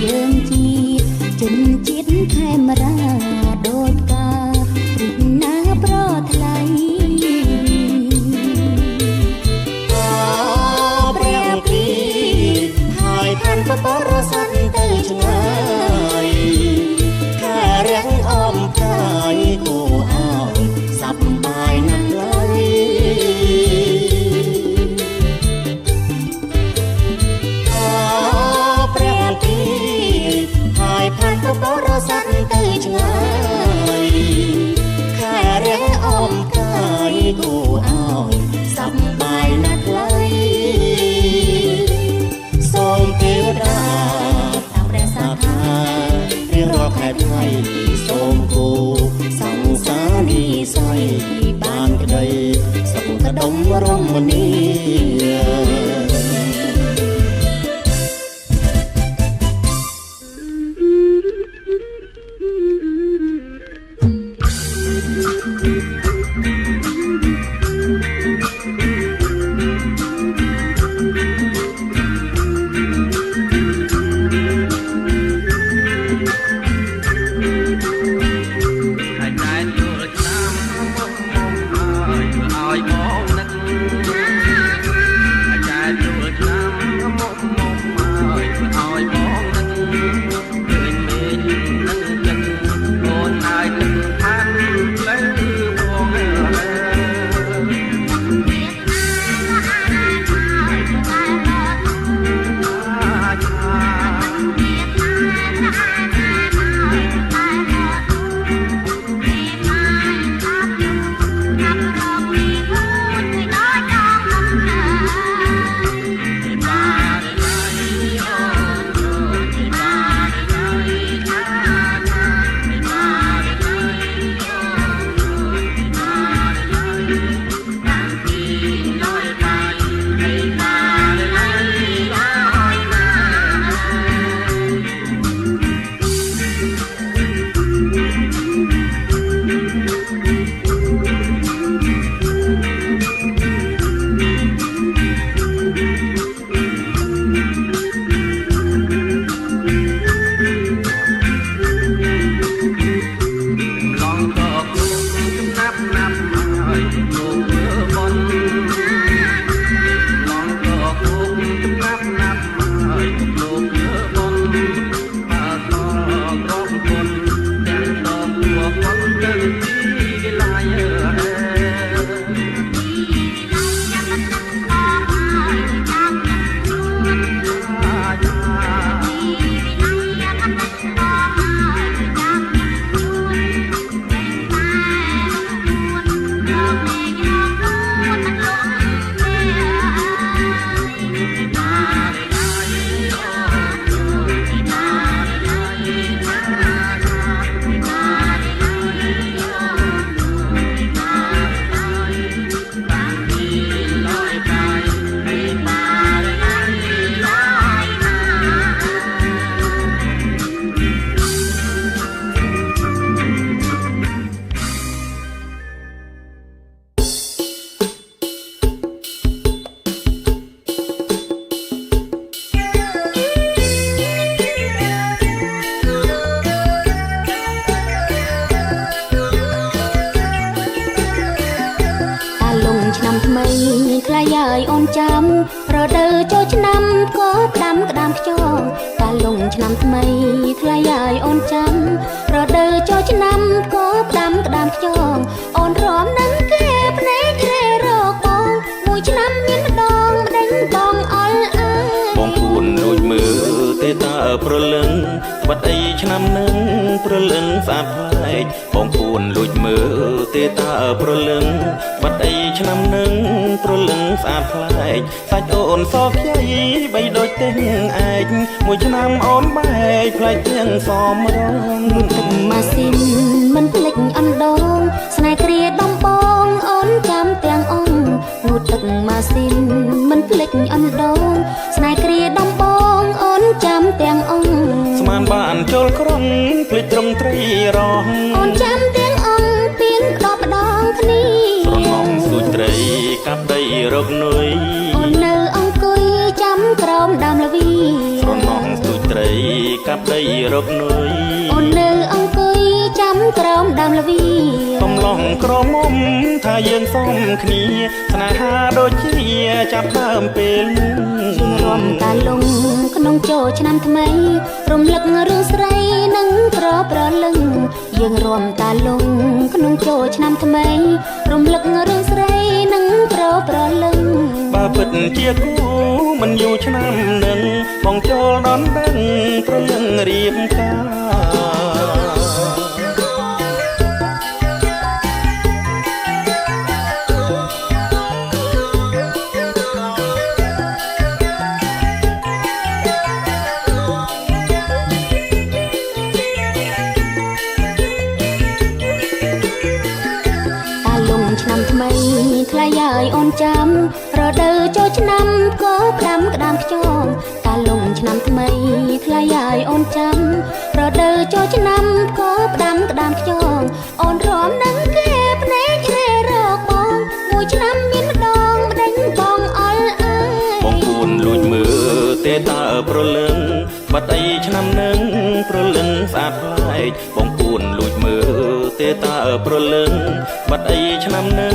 យើងជាជនជាតិខេមរា មនីខ្លះយាយអូនចាំរដូវចូលឆ្នាំក៏ផ្ដាំក្តាមខ្យងកាលលងឆ្នាំថ្មីខ្លះយាយអូនចាំរដូវចូលឆ្នាំក៏ផ្ដាំក្តាមខ្យងអូនរំនឹងគេភ្នែកក្រែរកបងមួយឆ្នាំមានម្ដងដេញបងអល់អាបងពួនលួចមើលទេតើប្រលឹងស្បាត់អីឆ្នាំនឹងប្រលឹងស្អាតប្លែកបងពួនលួចមើលទេតើប្រលឹងស្បាត់អីឆ្នាំនឹងប្រលឹងស្អាតប្លែកសាច់អូនសខ្យៃបីដូចទេឯកមួយឆ្នាំអូនបែកប្លែកទាំងសមរងទឹកម៉ាស៊ីនមិនភ្លេចអណ្ដងស្នេហ៍គ្រាដំបងអូនចាំទាំងអង្គងូតទឹកម៉ាស៊ីនមិនភ្លេចអណ្ដងស្នេហ៍គ្រាដំបងអូនចាំទាំងអង្គស្មានបានចូលក្រុងភ្លេចត្រង់ត្រីរងអូនចាំទាំងអង្គពីងដបដងគ្នាស្រណំសួយត្រីកាប់ដីរកនុយអូននៅអង្គុយចាំក្រោមដើមល្វីស្រណំសួយត្រីកាប់ដីរកនុយអូននៅអង្គុយចាំក្រោមដើមល្វីកំឡងក្រមុំថាយើងសមគ្នាស្នេហាដូចជាចាប់ដើមពេលយើងរួមតាលងក្នុងចូលឆ្នាំថ្មីរំលឹករឿងស្រីនិងប្រលឹងយើងរួមតាលងក្នុងចូលឆ្នាំថ្មីរំលឹករឿងស្រីនិងប្រលឹងបើពិតជាគូមិនយូរឆ្នាំនឹងបងចូលដនដឹងប្រលឹងរៀបការឆ្នាំថ្មីខ្លះយាយអូនច ចាំរដូវចូលឆ្នាំក៏ផ្ដាំក្តាមខ្យងកាលលងឆ្នាំថ្មីថ្លៃហើយអូនចាំរដូវចូលឆ្នាំក៏ផ្ដាំក្តាមខ្យងអូនរំនឹងគេភ្នែករេរកបងមួយឆ្នាំមានម្ដងម្ដេញបងអល់អើយបងពួនលួចមើលទេតើប្រលឹងបាត់អីឆ្នាំនឹងប្រលឹងស្អាតប្លែកបងពួនលួចមើលទេតើប្រលឹងបាត់អីឆ្នាំនឹង